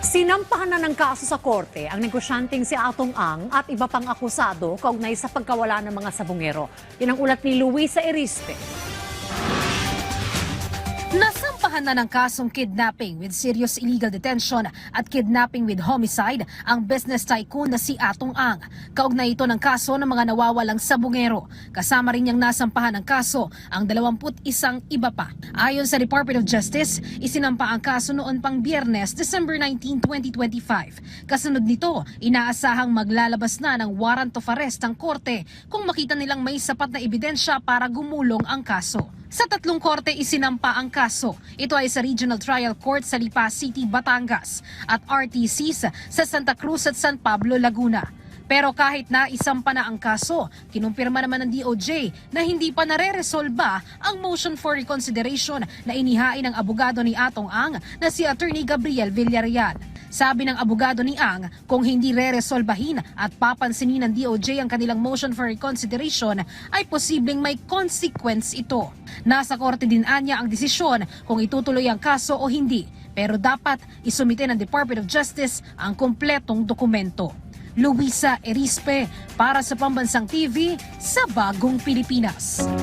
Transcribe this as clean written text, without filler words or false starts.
Sinampahan na ng kaso sa korte ang negosyanteng si Atong Ang at iba pang akusado kaugnay sa pagkawala ng mga sabungero. Yan ang ulat ni Luisa Erispe. Nasampahan na ng kasong kidnapping with serious illegal detention at kidnapping with homicide ang business tycoon na si Atong Ang. Kaugnay ito ng kaso ng mga nawawalang sabungero. Kasama rin niyang nasampahan ng kaso ang 21 iba pa. Ayon sa Department of Justice, isinampa ang kaso noon pang Biyernes, December 19, 2025. Kasunod nito, inaasahang maglalabas na ng warrant of arrest ang korte kung makita nilang may sapat na ebidensya para gumulong ang kaso. Sa 3 korte isinampa ang kaso. Ito ay sa Regional Trial Court sa Lipa City, Batangas at RTCs sa Santa Cruz at San Pablo, Laguna. Pero kahit na isampa na ang kaso, kinumpirma naman ng DOJ na hindi pa nare-resolba ang motion for reconsideration na inihain ng abogado ni Atong Ang na si Attorney Gabriel Villarreal. Sabi ng abogado ni Ang, kung hindi re-resolbahin at papansinin ng DOJ ang kanilang motion for reconsideration, ay posibleng may consequence ito. Nasa korte din anya ang desisyon kung itutuloy ang kaso o hindi, pero dapat isumite ng Department of Justice ang kumpletong dokumento. Luisa Erispe para sa Pambansang TV sa Bagong Pilipinas.